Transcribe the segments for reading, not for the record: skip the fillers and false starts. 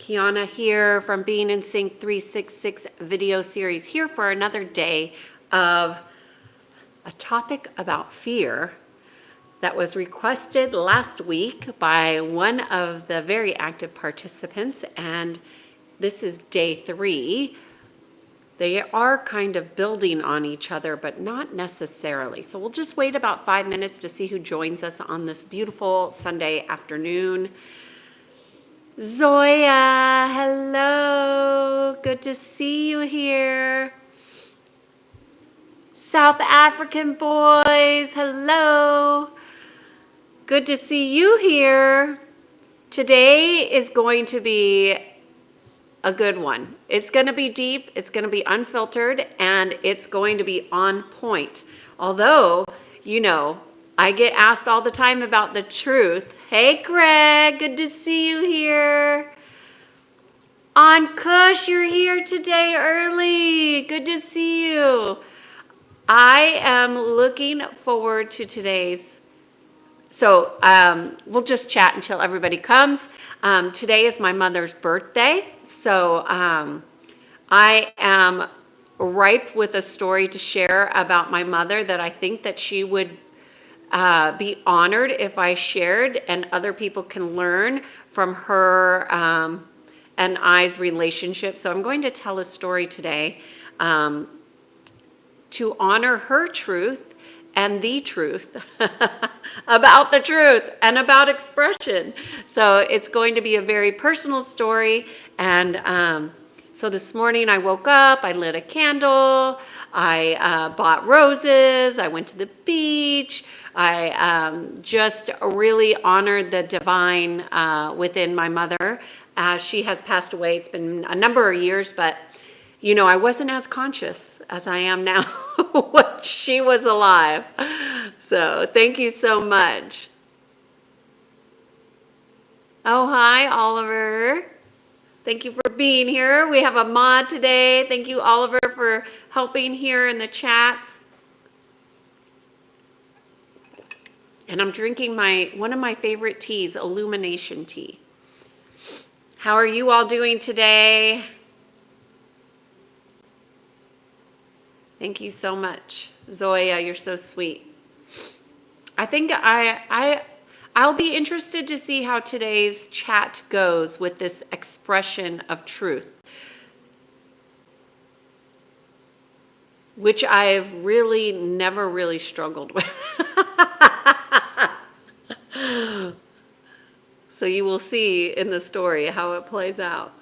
Kiana here from Being in Sync 366 video series, here for another day of a topic about fear that was requested last week by one of the very active participants, and this is day 3. They are kind of building on each other, but not necessarily. So we'll just wait about 5 minutes to see who joins us on this beautiful Sunday afternoon. Zoya, hello. Good to see you here. South African boys, hello. Good to see you here. Today is going to be a good one. It's going to be deep, it's going to be unfiltered, and it's going to be on point. Although, you know, I get asked all the time about the truth. Hey, Greg, good to see you here. On Kush, you're here today early. Good to see you. I am looking forward to today's. So we'll just chat until everybody comes. Today is my mother's birthday. So I am ripe with a story to share about my mother that I think that she would be honored if I shared, and other people can learn from her and I's relationship. So I'm going to tell a story today to honor her truth and the truth about the truth and about expression. So it's going to be a very personal story. And so this morning I woke up, I lit a candle, I bought roses, I went to the beach, I just really honored the divine within my mother. She has passed away. It's been a number of years, but you know, I wasn't as conscious as I am now when she was alive. So thank you so much. Oh, hi, Oliver. Thank you for being here. We have a mod today. Thank you, Oliver, for helping here in the chats. And I'm drinking one of my favorite teas, Illumination tea. How are you all doing today? Thank you so much. Zoya, you're so sweet. I think I'll be interested to see how today's chat goes with this expression of truth, which I've really never really struggled with. So you will see in the story how it plays out.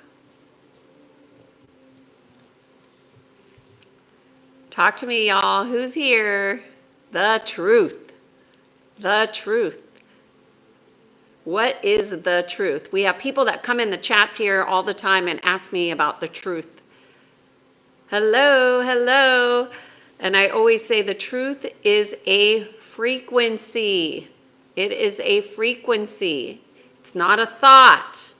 Talk to me, y'all. Who's here? The truth. The truth. What is the truth? We have people that come in the chats here all the time and ask me about the truth. Hello, hello. And I always say the truth is a frequency. It is a frequency. It's not a thought.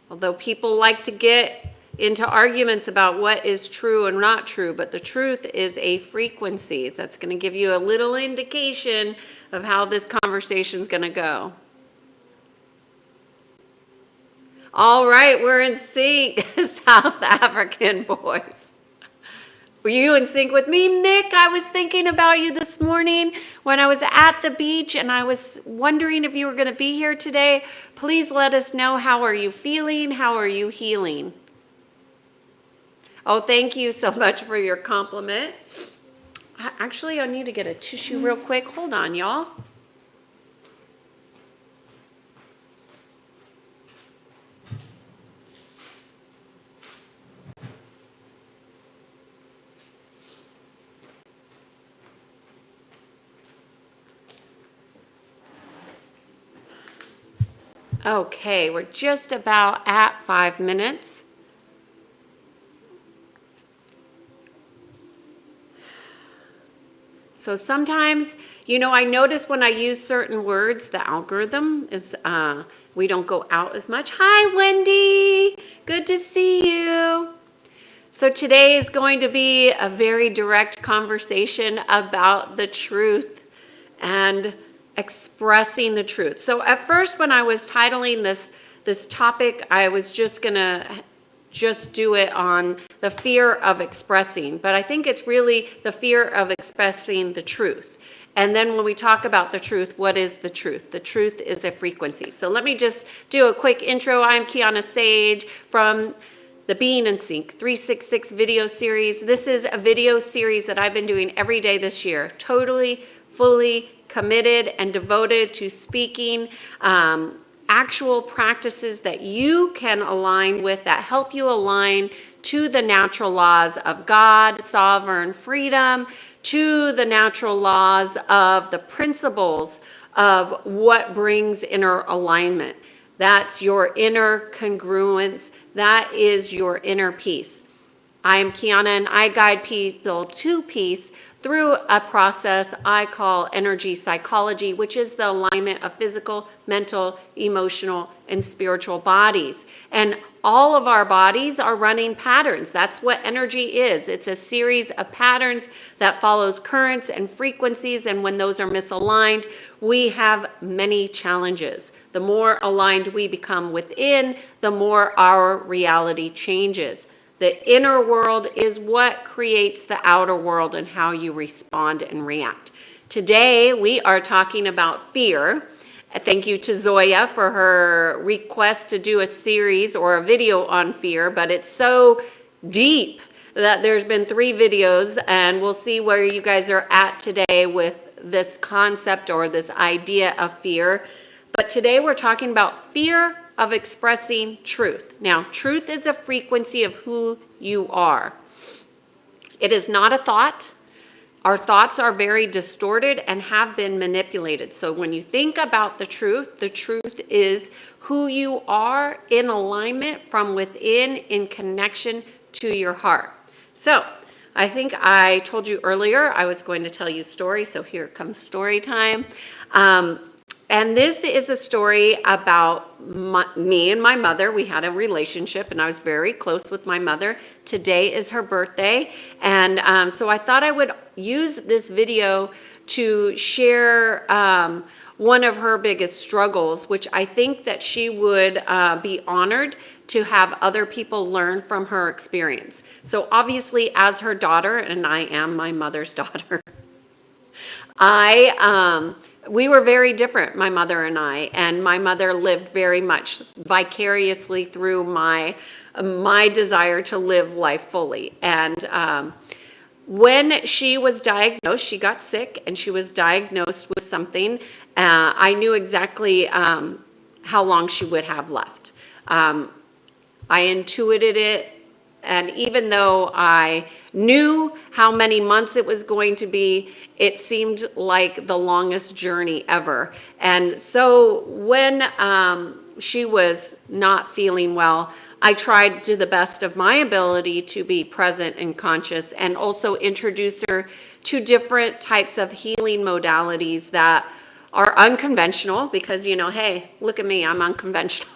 Although people like to get into arguments about what is true and not true, but the truth is a frequency. That's going to give you a little indication of how this conversation is going to go. All right, we're in sync, South African boys. Were you in sync with me, Nick? I was thinking about you this morning when I was at the beach, and I was wondering if you were going to be here today. Please let us know. How are you feeling? How are you healing? Oh, thank you so much for your compliment. Actually, I need to get a tissue real quick. Hold on, y'all. Okay, we're just about at 5 minutes. So sometimes, you know, I notice when I use certain words, the algorithm is, we don't go out as much. Hi, Wendy. Good to see you. So today is going to be a very direct conversation about the truth and expressing the truth. So at first, when I was titling this topic, I was just gonna do it on the fear of expressing, but I think it's really the fear of expressing the truth. And then when we talk about the truth, what is the truth? The truth is a frequency. So let me just do a quick intro. I'm Kiana Sage from the Being in Sync 366 video series. This is a video series that I've been doing every day this year, totally, fully committed and devoted to speaking actual practices that you can align with, that help you align to the natural laws of God, sovereign freedom, to the natural laws of the principles of what brings inner alignment. That's your inner congruence. That is your inner peace. I am Kiana, and I guide people to peace through a process I call energy psychology, which is the alignment of physical, mental, emotional, and spiritual bodies. And all of our bodies are running patterns. That's what energy is. It's a series of patterns that follows currents and frequencies, and when those are misaligned, we have many challenges. The more aligned we become within, the more our reality changes. The inner world is what creates the outer world and how you respond and react. Today, we are talking about fear. Thank you to Zoya for her request to do a series or a video on fear, but it's so deep that there's been 3 videos, and we'll see where you guys are at today with this concept or this idea of fear. But today we're talking about fear of expressing truth. Now, truth is a frequency of who you are. It is not a thought. Our thoughts are very distorted and have been manipulated. So when you think about the truth is who you are in alignment from within, in connection to your heart. So I think I told you earlier I was going to tell you a story, so here comes story time. And this is a story about me and my mother. We had a relationship, and I was very close with my mother. Today is her birthday, and so I thought I would use this video to share one of her biggest struggles, which I think that she would be honored to have other people learn from her experience. So obviously, as her daughter, and I am my mother's daughter, we were very different, my mother and my mother lived very much vicariously through my desire to live life fully. And when she was diagnosed, she got sick and she was diagnosed with something. I knew exactly how long she would have left. I intuited it. And even though I knew how many months it was going to be, it seemed like the longest journey ever. And so when she was not feeling well, I tried to the best of my ability to be present and conscious, and also introduce her to different types of healing modalities that are unconventional, because, you know, hey, look at me, I'm unconventional.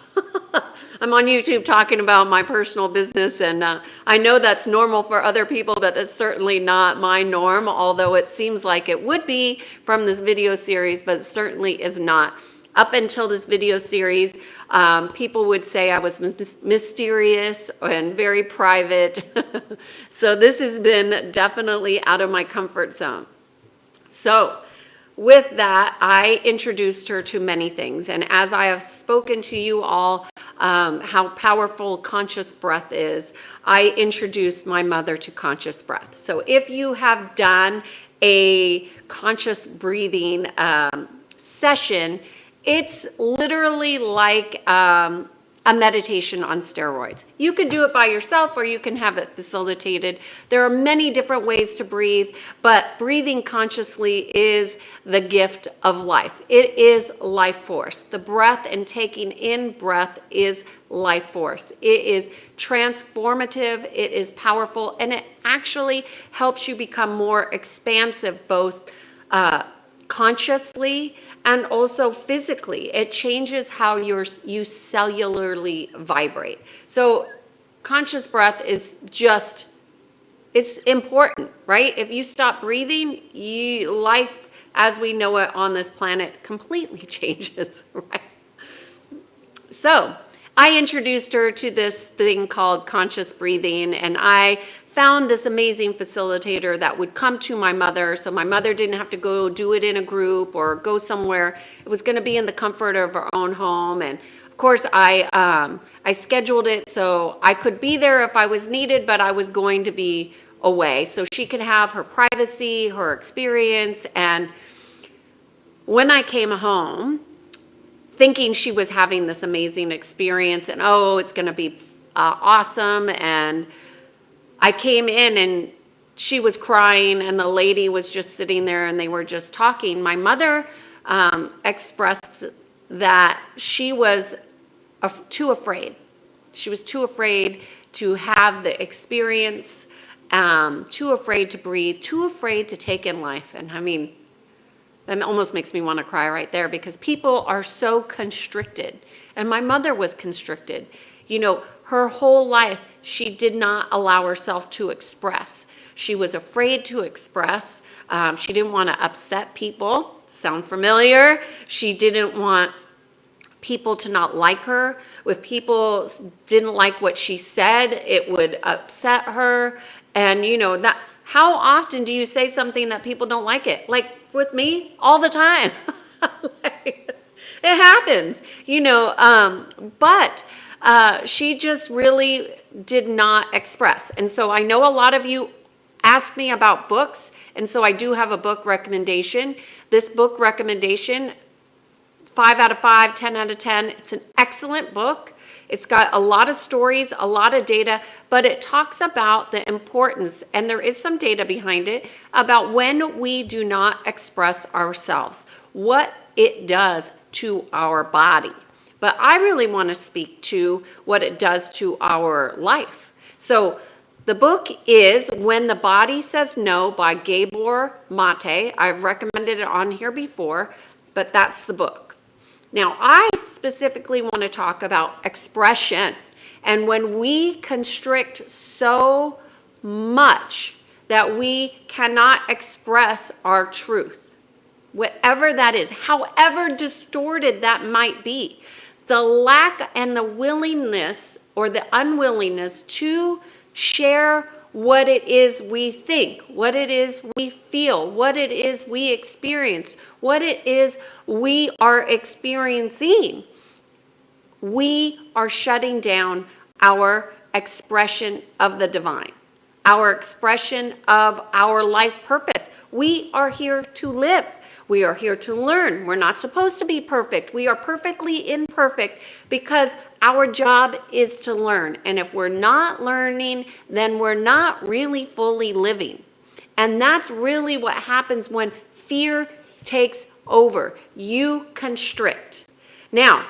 I'm on YouTube talking about my personal business, and I know that's normal for other people, but that's certainly not my norm, although it seems like it would be from this video series, but it certainly is not. Up until this video series, people would say I was mysterious and very private. So this has been definitely out of my comfort zone. So with that, I introduced her to many things. And as I have spoken to you all, how powerful conscious breath is, I introduced my mother to conscious breath. So if you have done a conscious breathing session, it's literally like a meditation on steroids. You can do it by yourself, or you can have it facilitated. There are many different ways to breathe, but breathing consciously is the gift of life. It is life force. The breath and taking in breath is life force. It is transformative, it is powerful, and it actually helps you become more expansive, both consciously and also physically. It changes how you cellularly vibrate. So conscious breath is just, it's important, right? If you stop breathing, life as we know it on this planet completely changes, right? So I introduced her to this thing called conscious breathing, and I found this amazing facilitator that would come to my mother, so my mother didn't have to go do it in a group or go somewhere. It was going to be in the comfort of her own home. And of course, I scheduled it so I could be there if I was needed, but I was going to be away so she could have her privacy, her experience. And when I came home, thinking she was having this amazing experience and, oh, it's going to be awesome. And I came in and she was crying and the lady was just sitting there and they were just talking. My mother expressed that she was too afraid. She was too afraid to have the experience, too afraid to breathe, too afraid to take in life. And I mean, that almost makes me want to cry right there, because people are so constricted. And my mother was constricted. You know, her whole life, she did not allow herself to express. She was afraid to express. She didn't want to upset people. Sound familiar? She didn't want people to not like her. If people didn't like what she said, it would upset her. And you know, that, how often do you say something that people don't like it? Like with me, all the time. Like, it happens, you know, but she just really did not express. And so I know a lot of you ask me about books, and so I do have a book recommendation. This book recommendation, 5 out of 5, 10 out of 10. It's an excellent book. It's got a lot of stories, a lot of data, but it talks about the importance, and there is some data behind it, about when we do not express ourselves, what it does to our body. But I really want to speak to what it does to our life. So the book is When the Body Says No by Gabor Mate. I've recommended it on here before, but that's the book. Now, I specifically want to talk about expression. And when we constrict so much that we cannot express our truth, whatever that is, however distorted that might be, the lack and the willingness or the unwillingness to share what it is we think, what it is we feel, what it is we experience, what it is we are experiencing, we are shutting down our expression of the divine, our expression of our life purpose. We are here to live. We are here to learn. We're not supposed to be perfect. We are perfectly imperfect because our job is to learn. And if we're not learning, then we're not really fully living. And that's really what happens when fear takes over. You constrict. Now,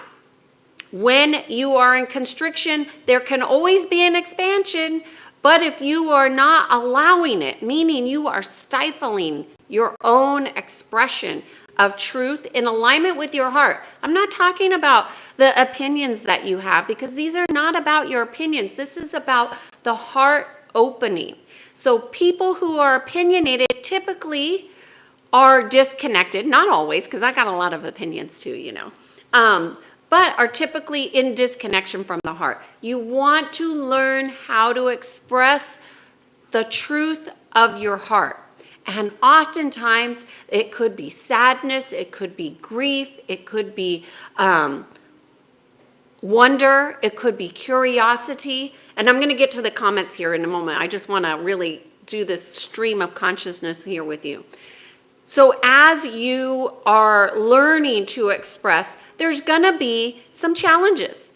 when you are in constriction, there can always be an expansion. But if you are not allowing it, meaning you are stifling your own expression of truth in alignment with your heart. I'm not talking about the opinions that you have, because these are not about your opinions. This is about the heart opening. So people who are opinionated typically are disconnected, not always, because I got a lot of opinions too, you know, but are typically in disconnection from the heart. You want to learn how to express the truth of your heart. And oftentimes it could be sadness, it could be grief, it could be wonder, it could be curiosity. And I'm going to get to the comments here in a moment. I just want to really do this stream of consciousness here with you. So as you are learning to express, there's going to be some challenges.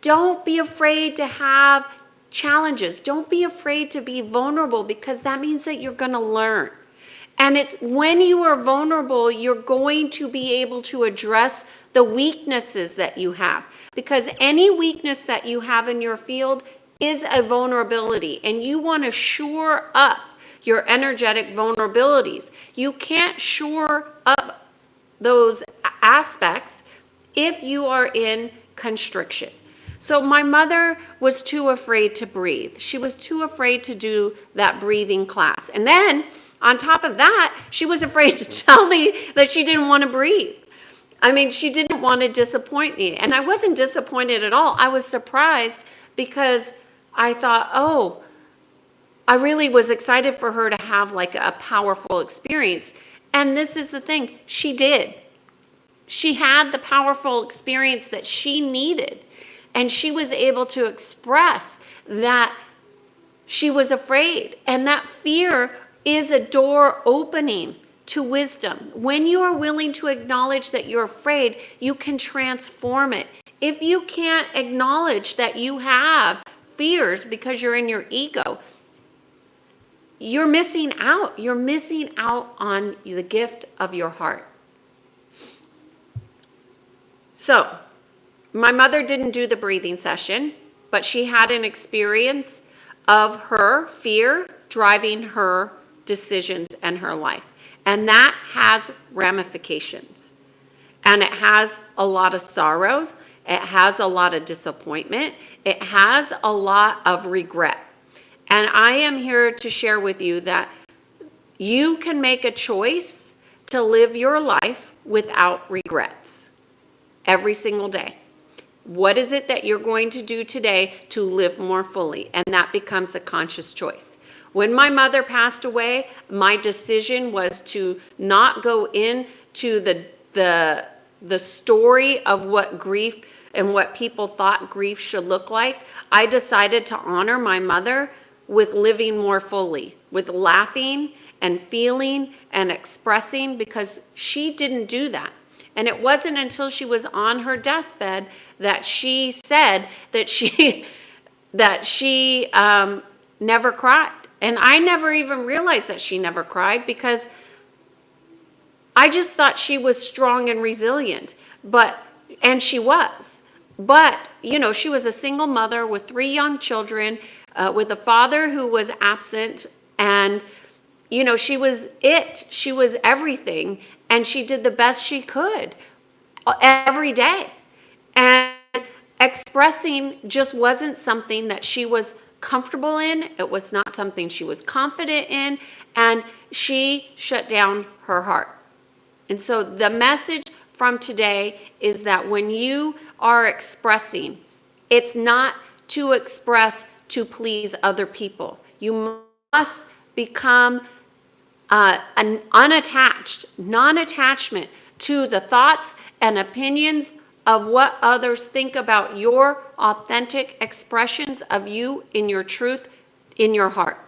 Don't be afraid to have challenges. Don't be afraid to be vulnerable, because that means that you're going to learn. And it's when you are vulnerable, you're going to be able to address the weaknesses that you have, because any weakness that you have in your field is a vulnerability, and you want to shore up your energetic vulnerabilities. You can't shore up those aspects if you are in constriction. So my mother was too afraid to breathe. She was too afraid to do that breathing class. And then on top of that, she was afraid to tell me that she didn't want to breathe. I mean, she didn't want to disappoint me. And I wasn't disappointed at all. I was surprised because I thought, oh, I really was excited for her to have like a powerful experience. And this is the thing, she did. She had the powerful experience that she needed. And she was able to express that she was afraid. And that fear is a door opening to wisdom. When you are willing to acknowledge that you're afraid, you can transform it. If you can't acknowledge that you have fears because you're in your ego, you're missing out. You're missing out on the gift of your heart. So, my mother didn't do the breathing session, but she had an experience of her fear driving her decisions and her life. And that has ramifications. And it has a lot of sorrows. It has a lot of disappointment. It has a lot of regret. And I am here to share with you that you can make a choice to live your life without regrets every single day. What is it that you're going to do today to live more fully? And that becomes a conscious choice. When my mother passed away, my decision was to not go into the story of what grief and what people thought grief should look like. I decided to honor my mother with living more fully, with laughing and feeling and expressing, because she didn't do that. And it wasn't until she was on her deathbed that she said that she never cried. And I never even realized that she never cried, because I just thought she was strong and resilient. And she was. But, she was a single mother with 3 young children, with a father who was absent. And, she was it. She was everything. And she did the best she could every day. And expressing just wasn't something that she was comfortable in. It was not something she was confident in. And she shut down her heart. And so the message from today is that when you are expressing, it's not to express to please other people. You must become an unattached, non-attachment to the thoughts and opinions of what others think about your authentic expressions of you in your truth, in your heart.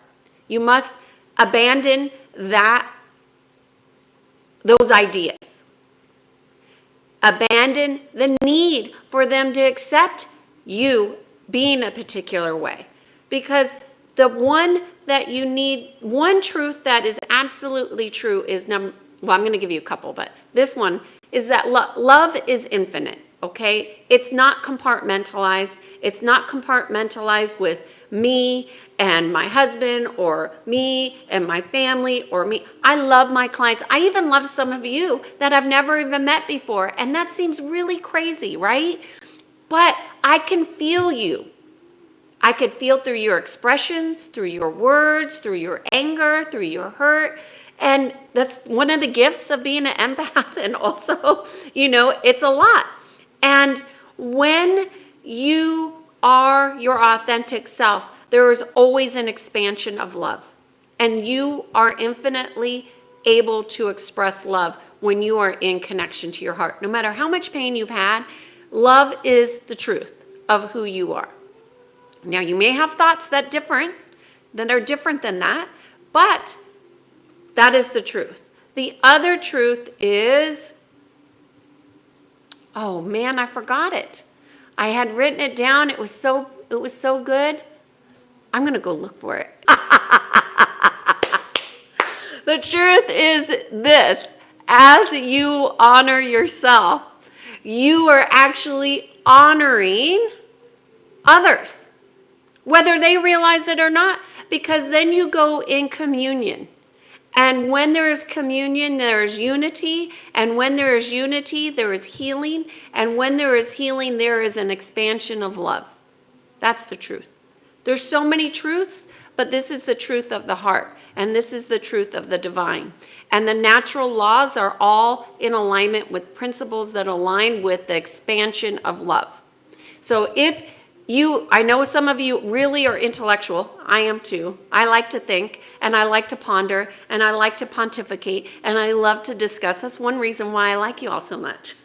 You must abandon those ideas. Abandon the need for them to accept you being a particular way. Because the one that you need, one truth that is absolutely true is I'm going to give you a couple, but this one is that love is infinite, okay? It's not compartmentalized. It's not compartmentalized with me and my husband, or me and my family, or me. I love my clients. I even love some of you that I've never even met before, and that seems really crazy, right? But I can feel you. I could feel through your expressions, through your words, through your anger, through your hurt. And that's one of the gifts of being an empath. And also, it's a lot. And when you are your authentic self, there is always an expansion of love. And you are infinitely able to express love when you are in connection to your heart. No matter how much pain you've had, love is the truth of who you are. Now, you may have thoughts that are different than that, but that is the truth. The other truth is, oh man, I forgot it. I had written it down. It was so good. I'm going to go look for it. The truth is this: as you honor yourself, you are actually honoring others, whether they realize it or not, because then you go in communion. And when there is communion, there is unity. And when there is unity, there is healing. And when there is healing, there is an expansion of love. That's the truth. There's so many truths, but this is the truth of the heart, and this is the truth of the divine. And the natural laws are all in alignment with principles that align with the expansion of love. So if I know some of you really are intellectual. I am too. I like to think, and I like to ponder, and I like to pontificate, and I love to discuss. That's one reason why I like you all so much.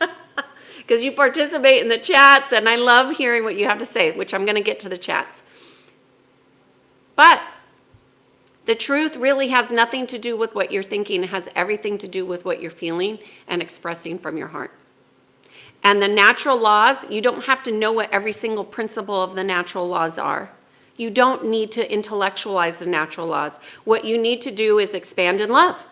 Because you participate in the chats, and I love hearing what you have to say, which I'm going to get to the chats. But the truth really has nothing to do with what you're thinking. It has everything to do with what you're feeling and expressing from your heart. And the natural laws, you don't have to know what every single principle of the natural laws are. You don't need to intellectualize the natural laws. What you need to do is expand in love,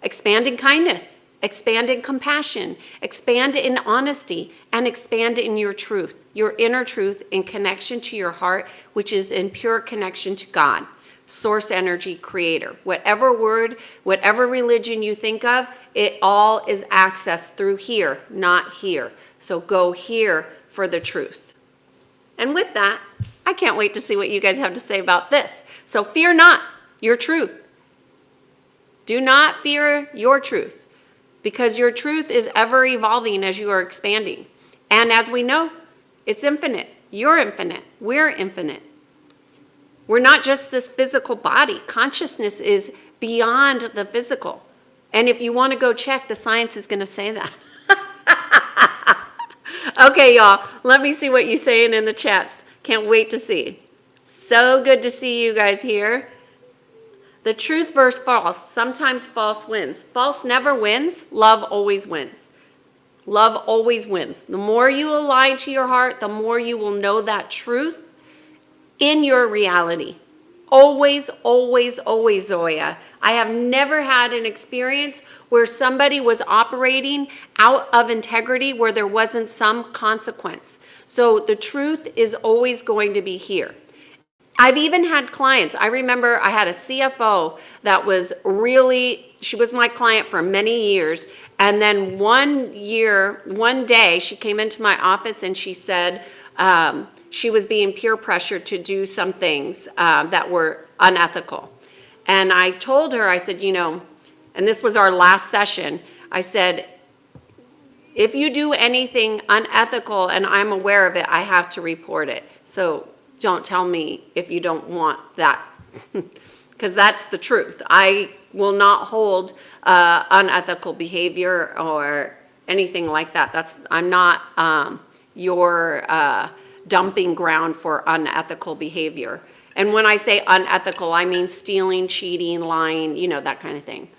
expand in kindness, expand in compassion, expand in honesty, and expand in your truth, your inner truth in connection to your heart, which is in pure connection to God, source energy, creator. Whatever word, whatever religion you think of, it all is accessed through here, not here. So go here for the truth. And with that, I can't wait to see what you guys have to say about this. So fear not your truth. Do not fear your truth, because your truth is ever evolving as you are expanding. And as we know, it's infinite. You're infinite. We're infinite. We're not just this physical body. Consciousness is beyond the physical. And if you want to go check, the science is going to say that. Okay, y'all, let me see what you're saying in the chats. Can't wait to see. So good to see you guys here. The truth versus false. Sometimes false wins. False never wins. Love always wins. Love always wins. The more you align to your heart, the more you will know that truth in your reality. Always, always, always, Zoya. I have never had an experience where somebody was operating out of integrity where there wasn't some consequence. So the truth is always going to be here. I've even had clients. I remember I had a CFO that was she was my client for many years. And then one day, she came into my office and she said, she was being peer pressured to do some things that were unethical. And I told her, I said, and this was our last session, I said, if you do anything unethical and I'm aware of it, I have to report it. So don't tell me if you don't want that, because that's the truth. I will not hold unethical behavior or anything like that. I'm not your dumping ground for unethical behavior. And when I say unethical, I mean stealing, cheating, lying, that kind of thing.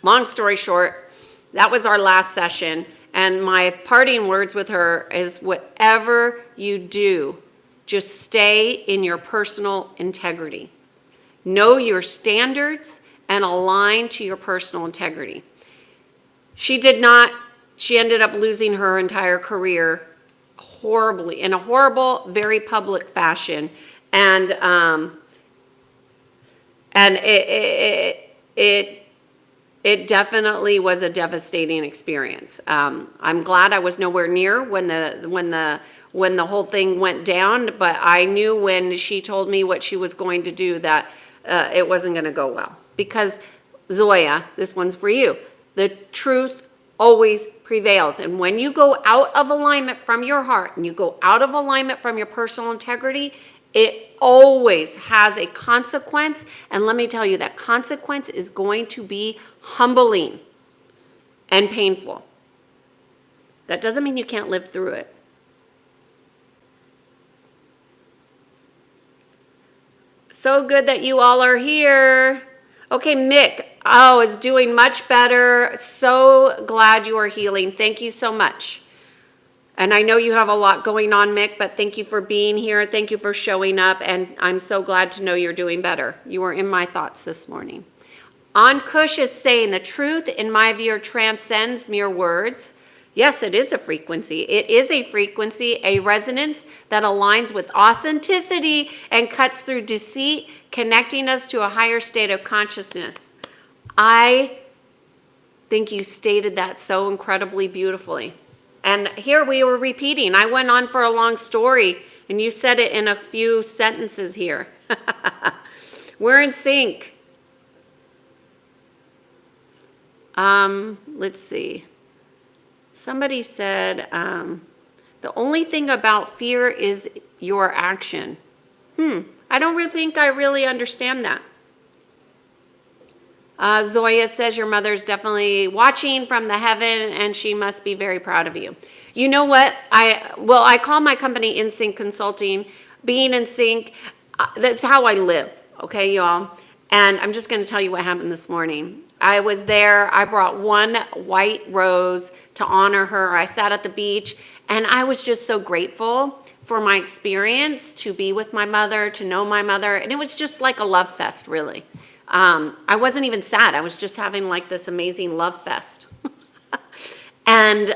Long story short, that was our last session. And my parting words with her is, whatever you do, just stay in your personal integrity. Know your standards and align to your personal integrity. She ended up losing her entire career horribly, in a horrible, very public fashion. And it definitely was a devastating experience. I'm glad I was nowhere near when the whole thing went down, but I knew when she told me what she was going to do that it wasn't going to go well. Because, Zoya, this one's for you. The truth always prevails. And when you go out of alignment from your heart and you go out of alignment from your personal integrity, it always has a consequence. And let me tell you, that consequence is going to be humbling and painful. That doesn't mean you can't live through it. So good that you all are here. Okay, Mick, is doing much better. So glad you are healing. Thank you so much. And I know you have a lot going on, Mick, but thank you for being here. Thank you for showing up. And I'm so glad to know you're doing better. You were in my thoughts this morning. Kush is saying, the truth, in my view, transcends mere words. Yes, it is a frequency. It is a frequency, a resonance that aligns with authenticity and cuts through deceit, connecting us to a higher state of consciousness. I think you stated that so incredibly beautifully. And here we were repeating. I went on for a long story And you said it in a few sentences here. We're in sync. Let's see. Somebody said, the only thing about fear is your action. I don't really think I really understand that. Zoya says your mother's definitely watching from the heaven and she must be very proud of you. You know what? I call my company In Sync Consulting. Being in sync, that's how I live. Okay, y'all? And I'm just going to tell you what happened this morning. I was there. I brought one white rose to honor her. I sat at the beach and I was just so grateful for my experience to be with my mother, to know my mother. And it was just like a love fest, really. I wasn't even sad. I was just having like this amazing love fest. And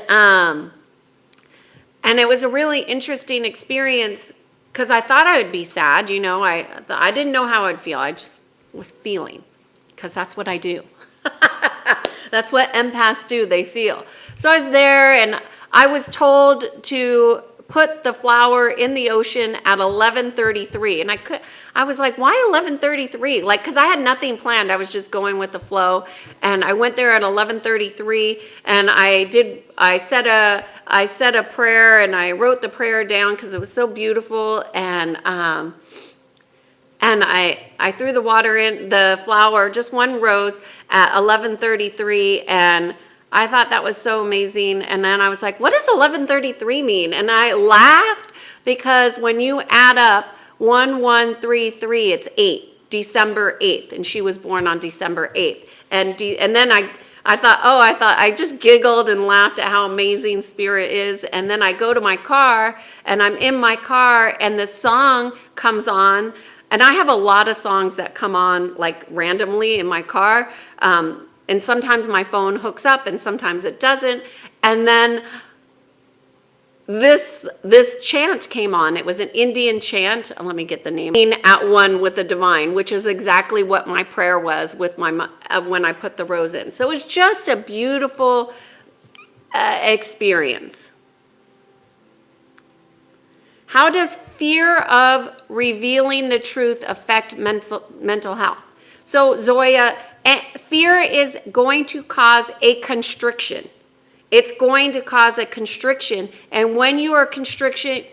it was a really interesting experience because I thought I would be sad. You know, I didn't know how I'd feel. I just was feeling because that's what I do. That's what empaths do. They feel. So I was there and I was told to put the flower in the ocean at 11:33. And I was like, why 11:33? Like, cause I had nothing planned. I was just going with the flow. And I went there at 11:33 and I said a prayer and I wrote the prayer down cause it was so beautiful. And I threw the water in the flower, just one rose at 11:33. And I thought that was so amazing. And then I was like, what does 11:33 mean? And I laughed because when you add up 1133, it's 8, December 8th. And she was born on December 8th. And then I just giggled and laughed at how amazing Spirit is. And then I go to my car and I'm in my car and the song comes on. And I have a lot of songs that come on like randomly in my car. And sometimes my phone hooks up and sometimes it doesn't. And then this chant came on. It was an Indian chant. Let me get the name. At one with the divine, which is exactly what my prayer was with my when I put the rose in. So it was just a beautiful experience. How does fear of revealing the truth affect mental health? So Zoya, fear is going to cause a constriction. It's going to cause a constriction. And when you are constricting,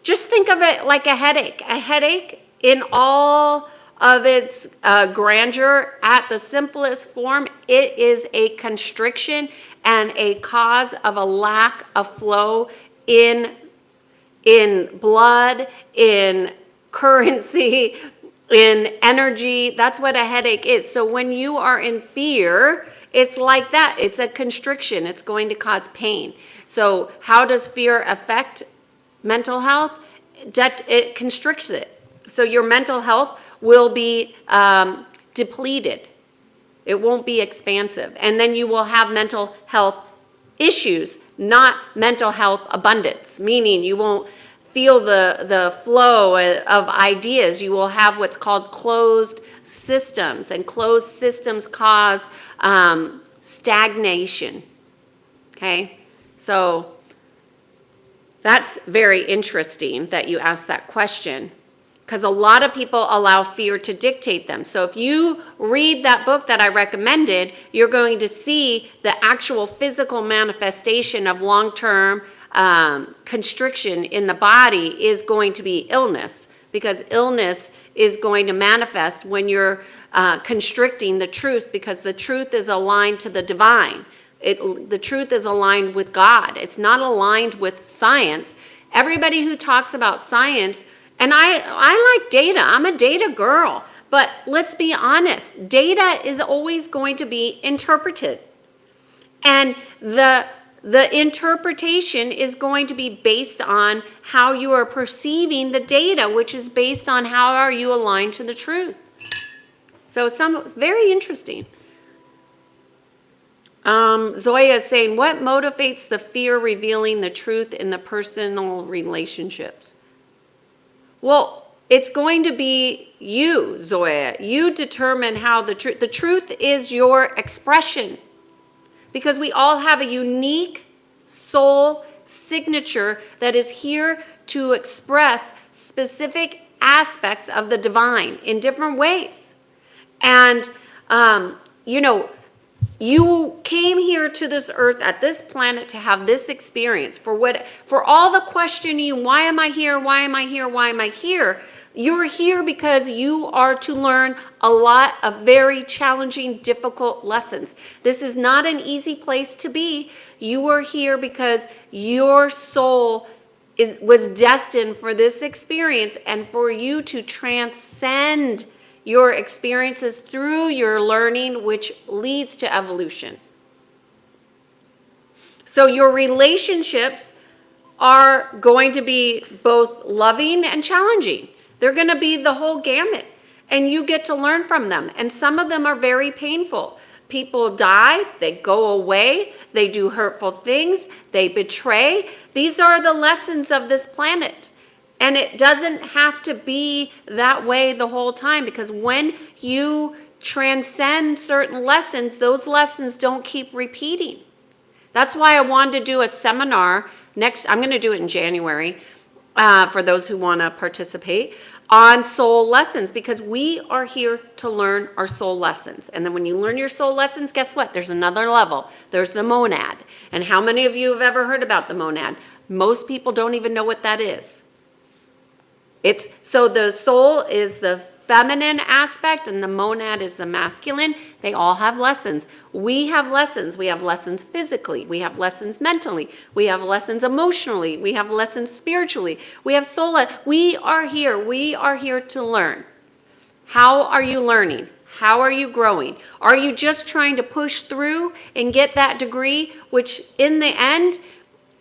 just think of it like a headache. A headache in all of its grandeur, at the simplest form, it is a constriction and a cause of a lack of flow in blood, in currency, in energy. That's what a headache is. So when you are in fear, it's like that. It's a constriction. It's going to cause pain. So how does fear affect mental health? It constricts it. So your mental health will be depleted. It won't be expansive. And then you will have mental health issues, not mental health abundance, meaning you won't feel the flow of ideas. You will have what's called closed systems, and closed systems cause stagnation. Okay, so that's very interesting that you asked that question, because a lot of people allow fear to dictate them. So if you read that book that I recommended, you're going to see the actual physical manifestation of long-term constriction in the body is going to be illness, because illness is going to manifest when you're constricting the truth, because the truth is aligned to the divine. The truth is aligned with God. It's not aligned with science. Everybody who talks about science, and I like data. I'm a data girl. But let's be honest. Data is always going to be interpreted. And the interpretation is going to be based on how you are perceiving the data, which is based on how are you aligned to the truth. So it's very interesting. Zoya is saying, what motivates the fear revealing the truth in the personal relationships? Well, it's going to be you, Zoya. You determine how the truth is your expression. Because we all have a unique soul signature that is here to express specific aspects of the divine in different ways. And, you came here to this earth at this planet to have this experience. For all the questioning, why am I here? Why am I here? Why am I here? You're here because you are to learn a lot of very challenging, difficult lessons. This is not an easy place to be. You are here because your soul was destined for this experience and for you to transcend your experiences through your learning, which leads to evolution. So your relationships are going to be both loving and challenging. They're going to be the whole gamut, and you get to learn from them. And some of them are very painful. People die, they go away, they do hurtful things, they betray. These are the lessons of this planet. And it doesn't have to be that way the whole time, because when you transcend certain lessons, those lessons don't keep repeating. That's why I wanted to do a seminar I'm going to do it in January for those who want to participate, on soul lessons, because we are here to learn our soul lessons. And then when you learn your soul lessons, guess what? There's another level. There's the monad. And how many of you have ever heard about the monad? Most people don't even know what that is. So the soul is the feminine aspect and the monad is the masculine. They all have lessons. We have lessons. We have lessons physically. We have lessons mentally. We have lessons emotionally. We have lessons spiritually. We have soul. We are here. We are here to learn. How are you learning? How are you growing? Are you just trying to push through and get that degree, which in the end,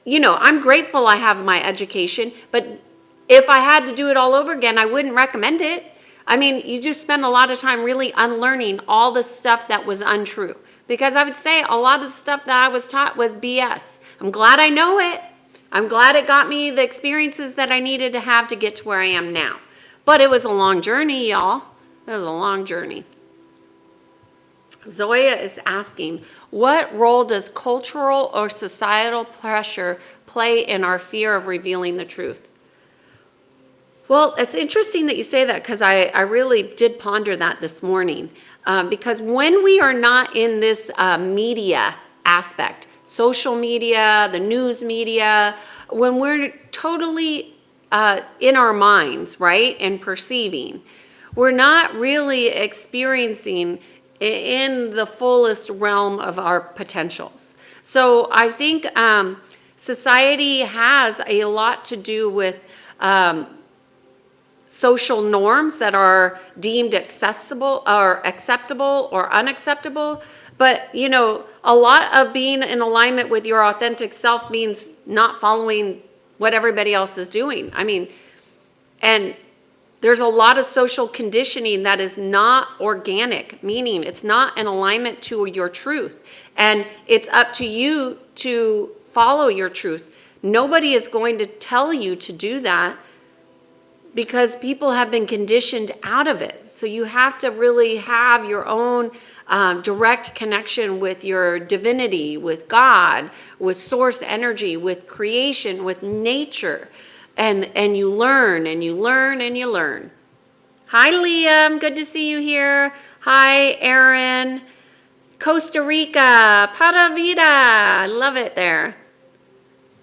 I'm grateful I have my education, but if I had to do it all over again, I wouldn't recommend it. I mean, you just spend a lot of time really unlearning all the stuff that was untrue. Because I would say a lot of the stuff that I was taught was BS. I'm glad I know it. I'm glad it got me the experiences that I needed to have to get to where I am now. But it was a long journey, y'all. It was a long journey. Zoya is asking, what role does cultural or societal pressure play in our fear of revealing the truth? Well, it's interesting that you say that, because I really did ponder that this morning. Because when we are not in this media aspect, social media, the news media, when we're totally in our minds, right, and perceiving, we're not really experiencing in the fullest realm of our potentials. So I think society has a lot to do with social norms that are deemed accessible or acceptable or unacceptable. But, a lot of being in alignment with your authentic self means not following what everybody else is doing. And there's a lot of social conditioning that is not organic, meaning it's not in alignment to your truth. And it's up to you to follow your truth. Nobody is going to tell you to do that, because people have been conditioned out of it. So you have to really have your own direct connection with your divinity, with God, with source energy, with creation, with nature. And you learn and you learn and you learn. Hi, Liam. Good to see you here. Hi, Aaron. Costa Rica. Para Vida. I love it there.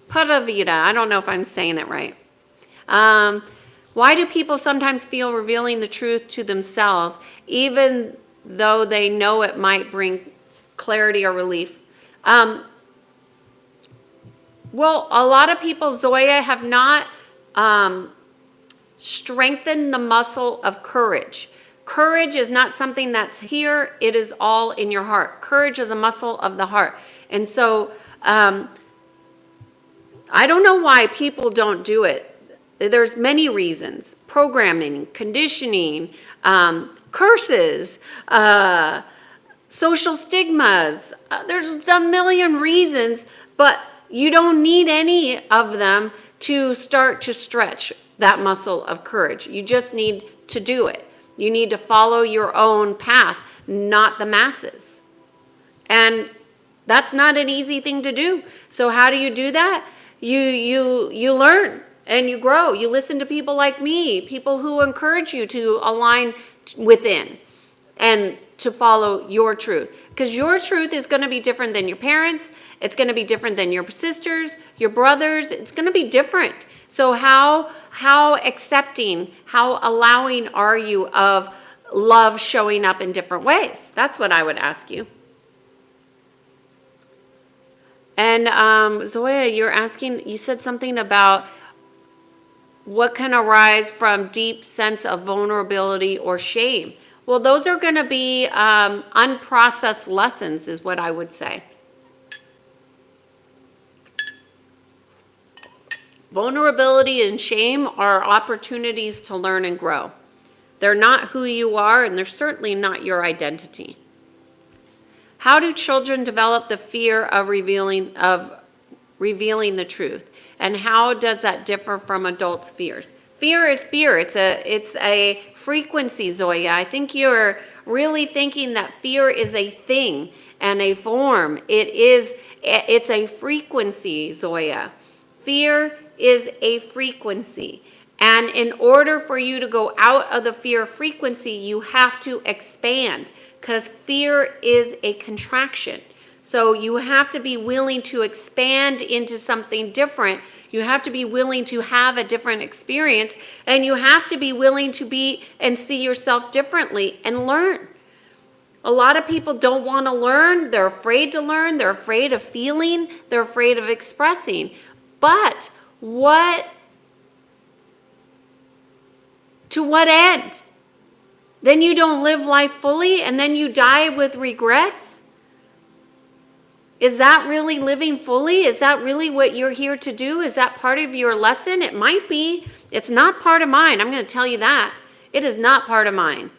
Para Vida. I don't know if I'm saying it right. Why do people sometimes feel revealing the truth to themselves, even though they know it might bring clarity or relief? Well, a lot of people, Zoya, have not strengthened the muscle of courage. Courage is not something that's here. It is all in your heart. Courage is a muscle of the heart. And so I don't know why people don't do it. There's many reasons: programming, conditioning, curses, social stigmas. There's a million reasons, but you don't need any of them to start to stretch that muscle of courage. You just need to do it. You need to follow your own path, not the masses. And that's not an easy thing to do. So how do you do that? You learn and you grow. You listen to people like me, people who encourage you to align within and to follow your truth. Because your truth is going to be different than your parents. It's going to be different than your sisters, your brothers. It's going to be different. So how accepting, how allowing are you of love showing up in different ways? That's what I would ask you. And Zoya, you said something about what can arise from deep sense of vulnerability or shame. Well, those are going to be unprocessed lessons, is what I would say. Vulnerability and shame are opportunities to learn and grow. They're not who you are, and they're certainly not your identity. How do children develop the fear of revealing the truth? And how does that differ from adults' fears? Fear is fear. It's a frequency, Zoya. I think you're really thinking that fear is a thing and a form. It's a frequency, Zoya. Fear is a frequency. And in order for you to go out of the fear frequency, you have to expand, because fear is a contraction. So you have to be willing to expand into something different. You have to be willing to have a different experience, and you have to be willing to be and see yourself differently and learn. A lot of people don't want to learn. They're afraid to learn. They're afraid of feeling. They're afraid of expressing. But to what end? Then you don't live life fully, and then you die with regrets? Is that really living fully? Is that really what you're here to do? Is that part of your lesson? It might be. It's not part of mine. I'm going to tell you that. It is not part of mine.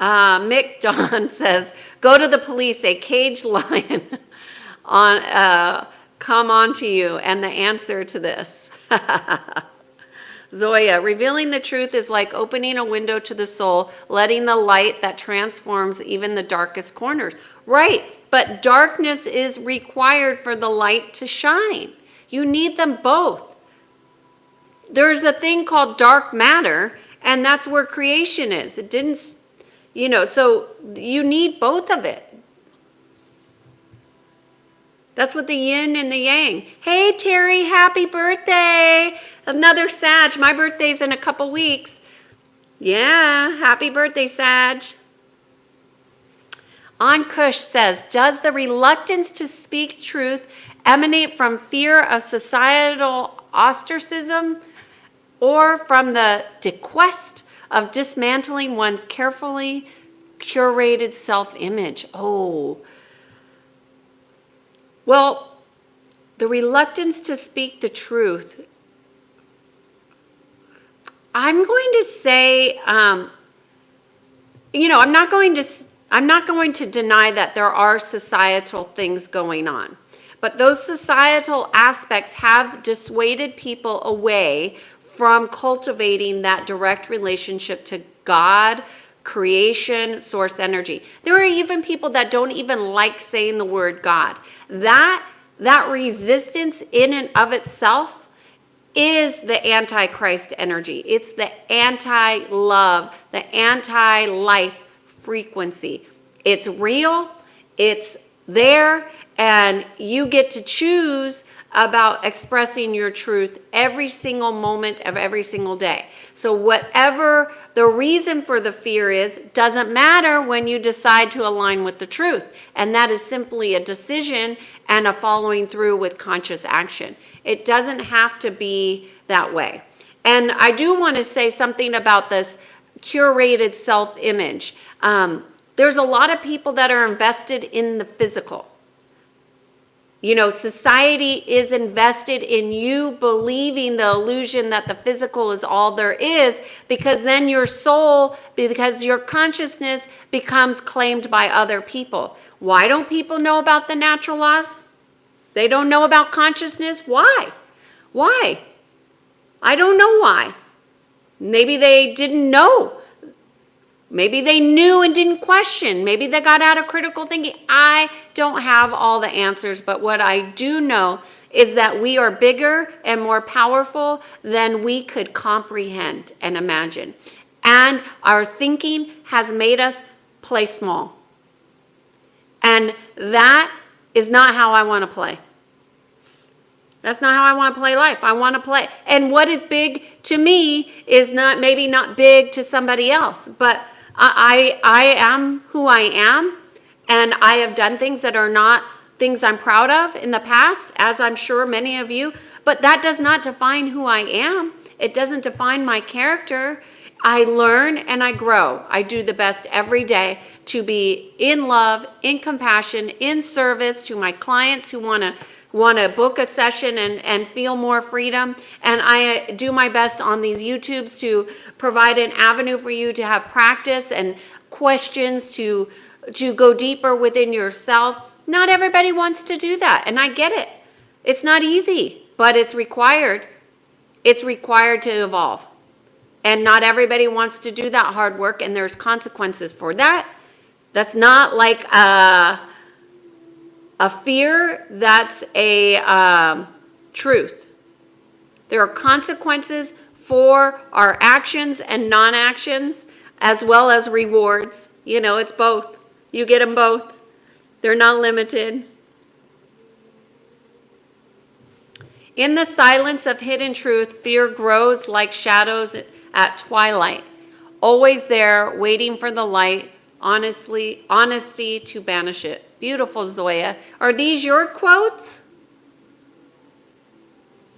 Mick Don says, go to the police, a caged lion come on to you. And the answer to this. Zoya, revealing the truth is like opening a window to the soul, letting the light that transforms even the darkest corners. Right, but darkness is required for the light to shine. You need them both. There's a thing called dark matter, and that's where creation is. It didn't, so you need both of it. That's what the yin and the yang. Hey, Terry, happy birthday. Another Sag. My birthday's in a couple weeks. Yeah, happy birthday, Sag. Ankush says, does the reluctance to speak truth emanate from fear of societal ostracism or from the quest of dismantling one's carefully curated self-image? Oh, well, the reluctance to speak the truth, I'm going to say, I'm not going to deny that there are societal things going on, but those societal aspects have dissuaded people away from cultivating that direct relationship to God, creation, source energy. There are even people that don't even like saying the word God. That resistance in and of itself is the antichrist energy. It's the anti-love, the anti-life frequency. It's real, it's there, and you get to choose about expressing your truth every single moment of every single day. So whatever the reason for the fear is, doesn't matter when you decide to align with the truth. And that is simply a decision and a following through with conscious action. It doesn't have to be that way. And I do want to say something about this curated self-image. There's a lot of people that are invested in the physical. Society is invested in you believing the illusion that the physical is all there is, because then your soul, because your consciousness becomes claimed by other people. Why don't people know about the natural laws? They don't know about consciousness. Why? I don't know why. Maybe they didn't know. Maybe they knew and didn't question. Maybe they got out of critical thinking. I don't have all the answers, but what I do know is that we are bigger and more powerful than we could comprehend and imagine. And our thinking has made us play small. And that is not how I want to play. That's not how I want to play life. I want to play. And what is big to me is not maybe not big to somebody else, but I am who I am, and I have done things that are not things I'm proud of in the past, as I'm sure many of you, but that does not define who I am. It doesn't define my character. I learn and I grow. I do the best every day to be in love, in compassion, in service to my clients who want to book a session and feel more freedom. And I do my best on these YouTubes to provide an avenue for you to have practice and questions to go deeper within yourself. Not everybody wants to do that, and I get it. It's not easy, but it's required. It's required to evolve. And not everybody wants to do that hard work, and there's consequences for that. That's not like a fear, that's a truth. There are consequences for our actions and non-actions, as well as rewards. You know, it's both. You get them both. They're not limited. In the silence of hidden truth, fear grows like shadows at twilight, always there, waiting for the light, honesty to banish it. Beautiful, Zoya. Are these your quotes?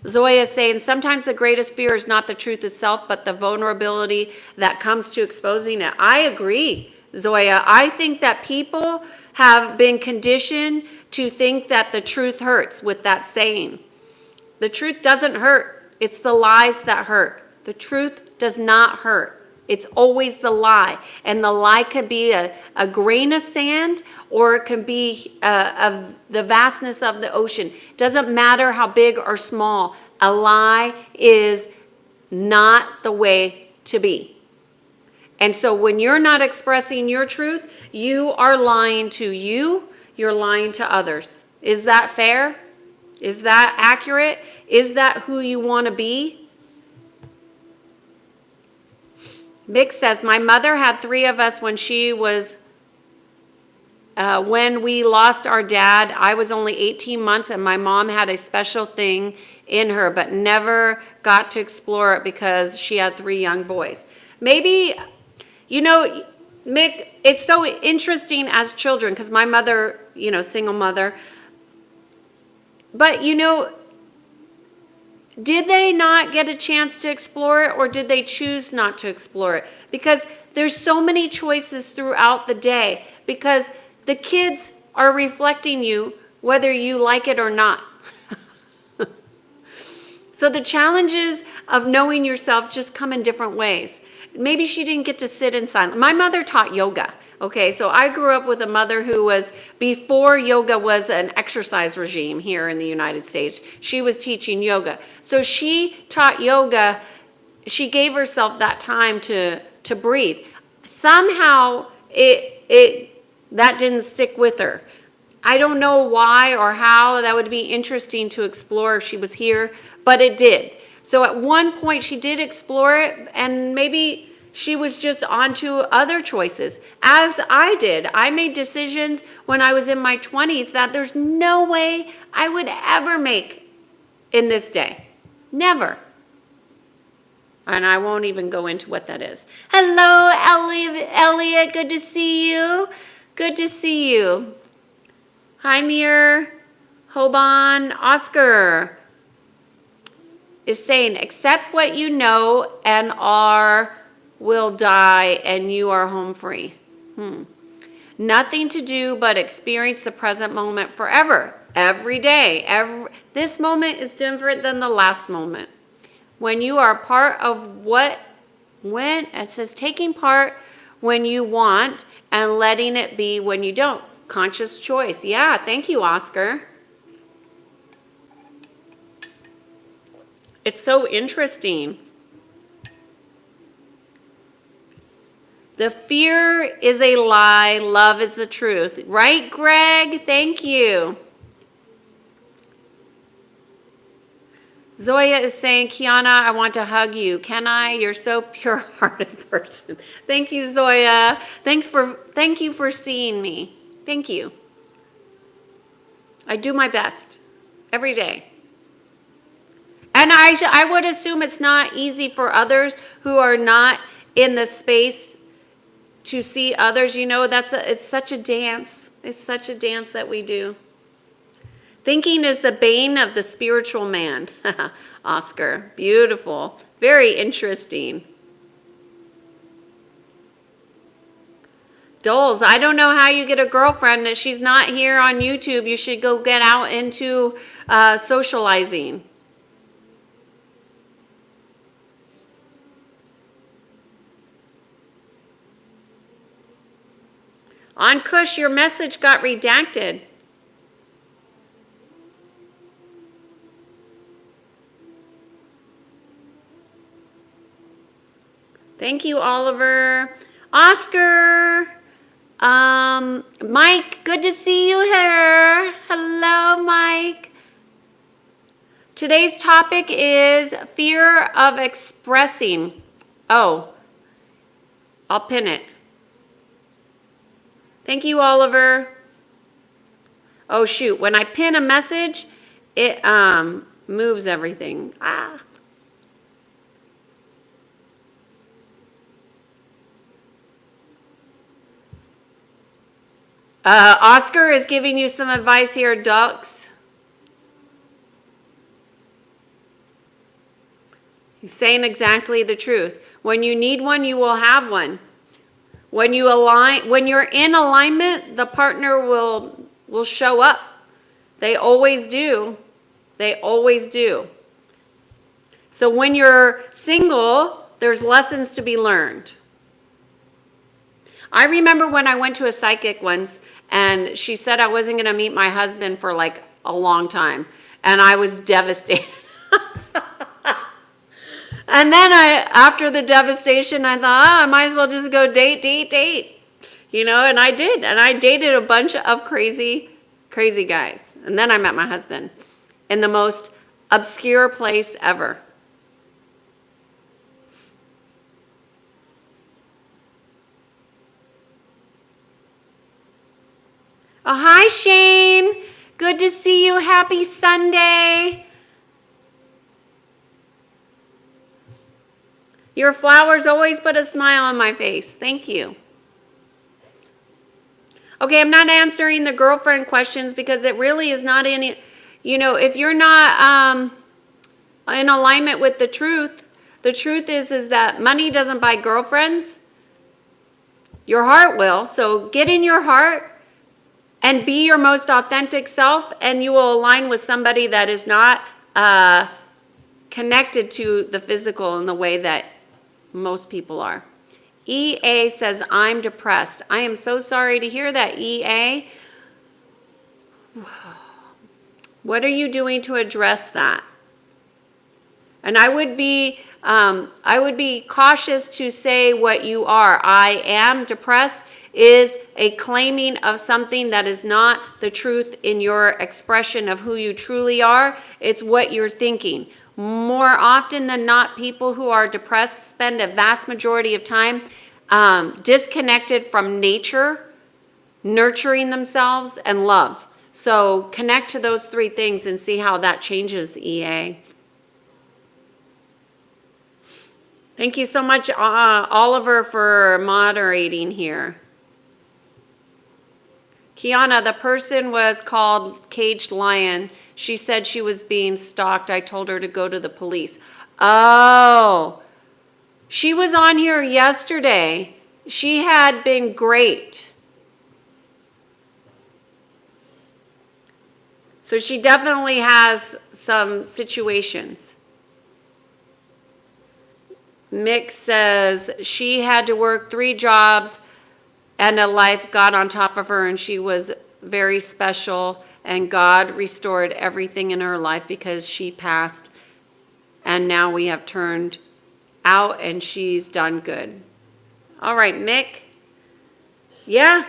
Zoya is saying, sometimes the greatest fear is not the truth itself, but the vulnerability that comes to exposing it. I agree, Zoya. I think that people have been conditioned to think that the truth hurts with that saying. The truth doesn't hurt. It's the lies that hurt. The truth does not hurt. It's always the lie. And the lie could be a grain of sand, or it can be the vastness of the ocean. It doesn't matter how big or small. A lie is not the way to be. And so when you're not expressing your truth, you are lying to you. You're lying to others. Is that fair? Is that accurate? Is that who you want to be? Vic says, my mother had 3 of us when we lost our dad. I was only 18 months and my mom had a special thing in her, but never got to explore it because she had 3 young boys. Maybe, you know, Mick, it's so interesting as children, because my mother, you know, single mother, but, you know, did they not get a chance to explore it, or did they choose not to explore it? Because there's so many choices throughout the day, because the kids are reflecting you whether you like it or not. So the challenges of knowing yourself just come in different ways. Maybe she didn't get to sit in silence. My mother taught yoga. Okay, so I grew up with a mother who was, before yoga was an exercise regime here in the United States, she was teaching yoga. So she taught yoga. She gave herself that time to breathe. Somehow that didn't stick with her. I don't know why or how. That would be interesting to explore if she was here, but it did. So at one point she did explore it, and maybe she was just onto other choices, as I did. I made decisions when I was in my 20s that there's no way I would ever make in this day. Never. And I won't even go into what that is. Hello, Elliot. Good to see you. Good to see you. Hi, Mir. Hoban. Oscar is saying, accept what you know and will die, and you are home free. Nothing to do but experience the present moment forever, every day. This moment is different than the last moment. When you are part of it says taking part when you want and letting it be when you don't. Conscious choice. Yeah, thank you, Oscar. It's so interesting. The fear is a lie. Love is the truth. Right, Greg? Thank you. Zoya is saying, Kiana, I want to hug you. Can I? You're so pure-hearted person. Thank you, Zoya. Thank you for seeing me. Thank you. I do my best every day. And I would assume it's not easy for others who are not in the space to see others. You know, it's such a dance. It's such a dance that we do. Thinking is the bane of the spiritual man. Oscar, beautiful. Very interesting. Doles, I don't know how you get a girlfriend. If she's not here on YouTube, you should go get out into socializing. On Kush, your message got redacted. Thank you, Oliver. Oscar. Mike, good to see you here. Hello, Mike. Today's topic is fear of expressing. Oh, I'll pin it. Thank you, Oliver. Oh, shoot. When I pin a message, it moves everything. Oscar is giving you some advice here, ducks. He's saying exactly the truth. When you need one, you will have one. When you're in alignment, the partner will show up. They always do. They always do. So when you're single, there's lessons to be learned. I remember when I went to a psychic once, and she said I wasn't going to meet my husband for like a long time. And I was devastated. And then after the devastation, I thought, I might as well just go date. You know, and I did. And I dated a bunch of crazy guys. And then I met my husband in the most obscure place ever. Oh, hi, Shane. Good to see you. Happy Sunday. Your flowers always put a smile on my face. Thank you. Okay, I'm not answering the girlfriend questions because it really is not any, if you're not in alignment with the truth is that money doesn't buy girlfriends. Your heart will. So get in your heart and be your most authentic self, and you will align with somebody that is not connected to the physical in the way that most people are. EA says, I'm depressed. I am so sorry to hear that, EA. What are you doing to address that? And I would be cautious to say what you are. I am depressed is a claiming of something that is not the truth in your expression of who you truly are. It's what you're thinking. More often than not, people who are depressed spend a vast majority of time disconnected from nature, nurturing themselves, and love. So connect to those three things and see how that changes, EA. Thank you so much, Oliver, for moderating here. Kiana, the person was called Caged Lion. She said she was being stalked. I told her to go to the police. Oh, she was on here yesterday. She had been great. So she definitely has some situations. Mick says she had to work 3 jobs and a life got on top of her, and she was very special, and God restored everything in her life because she passed, and now we have turned out and she's done good. All right, Mick. Yeah.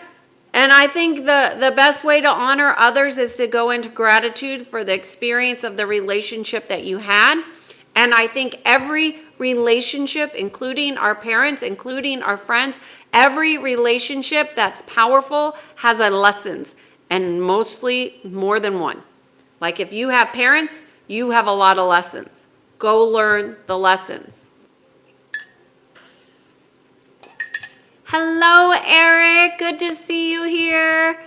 And I think the best way to honor others is to go into gratitude for the experience of the relationship that you had. And I think every relationship, including our parents, including our friends, every relationship that's powerful has a lessons, and mostly more than one. Like if you have parents, you have a lot of lessons. Go learn the lessons. Hello, Eric. Good to see you here.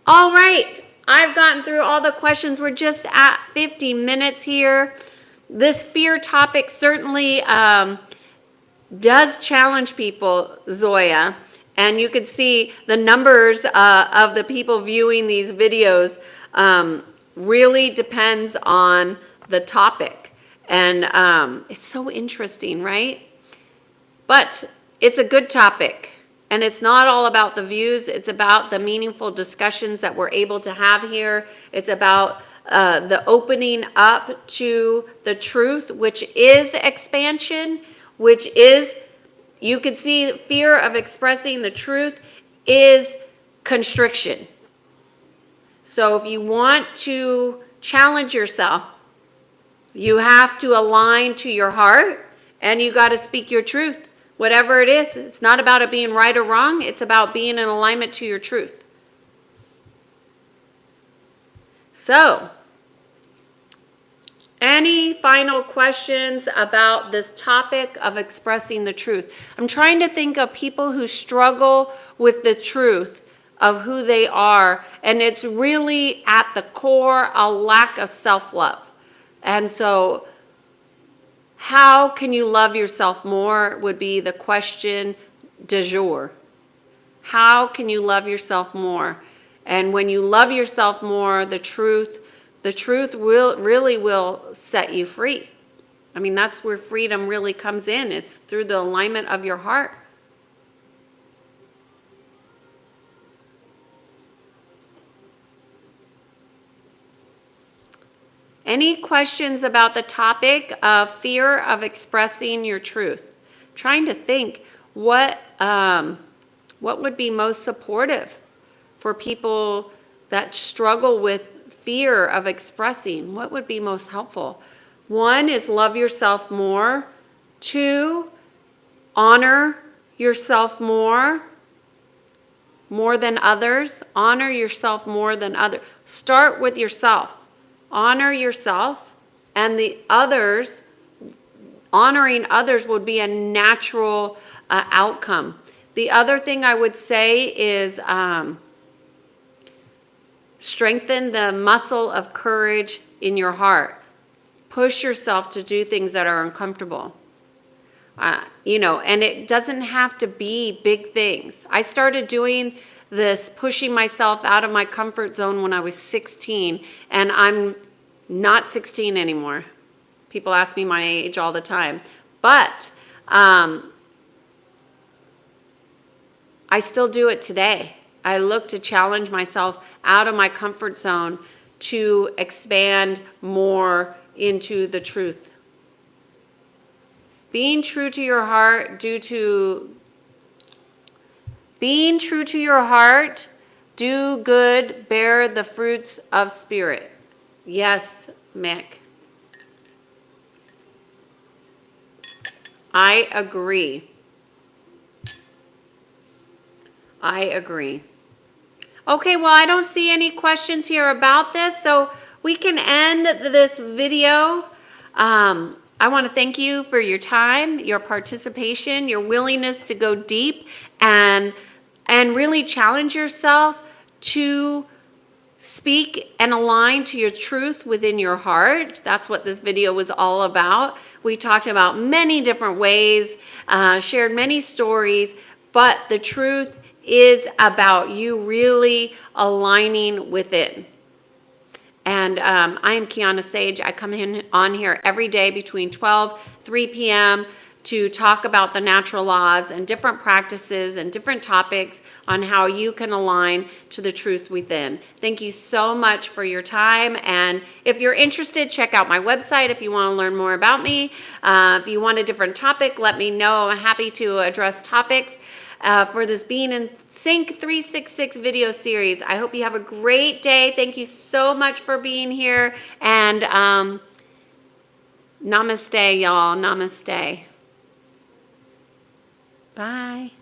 All right. I've gotten through all the questions. We're just at 50 minutes here. This fear topic certainly does challenge people, Zoya. And you could see the numbers of the people viewing these videos really depends on the topic. And it's so interesting, right? But it's a good topic. And it's not all about the views. It's about the meaningful discussions that we're able to have here. It's about the opening up to the truth, which is expansion, which is, you could see fear of expressing the truth is constriction. So if you want to challenge yourself, you have to align to your heart and you got to speak your truth. Whatever it is, it's not about it being right or wrong. It's about being in alignment to your truth. So, any final questions about this topic of expressing the truth? I'm trying to think of people who struggle with the truth of who they are, and it's really at the core a lack of self-love. And so, how can you love yourself more would be the question du jour. How can you love yourself more? And when you love yourself more, the truth really will set you free. I mean, that's where freedom really comes in. It's through the alignment of your heart. Any questions about the topic of fear of expressing your truth? I'm trying to think what would be most supportive for people that struggle with fear of expressing. What would be most helpful? One is love yourself more. Two, honor yourself more than others. Honor yourself more than others. Start with yourself. Honor yourself, and the others, honoring others would be a natural outcome. The other thing I would say is strengthen the muscle of courage in your heart. Push yourself to do things that are uncomfortable. And it doesn't have to be big things. I started doing this, pushing myself out of my comfort zone when I was 16, and I'm not 16 anymore. People ask me my age all the time, but I still do it today. I look to challenge myself out of my comfort zone to expand more into the truth. Being true to your heart, do good, bear the fruits of spirit. Yes, Mick. I agree. Okay, well, I don't see any questions here about this, so we can end this video. I want to thank you for your time, your participation, your willingness to go deep and really challenge yourself to speak and align to your truth within your heart. That's what this video was all about. We talked about many different ways, shared many stories, but the truth is about you really aligning within. And I am Kiana Sage. I come on here every day between 3 p.m. to talk about the natural laws and different practices and different topics on how you can align to the truth within. Thank you so much for your time. And if you're interested, check out my website if you want to learn more about me. If you want a different topic, let me know. I'm happy to address topics for this Being in Sync 366 video series. I hope you have a great day. Thank you so much for being here. And namaste, y'all. Namaste. Bye.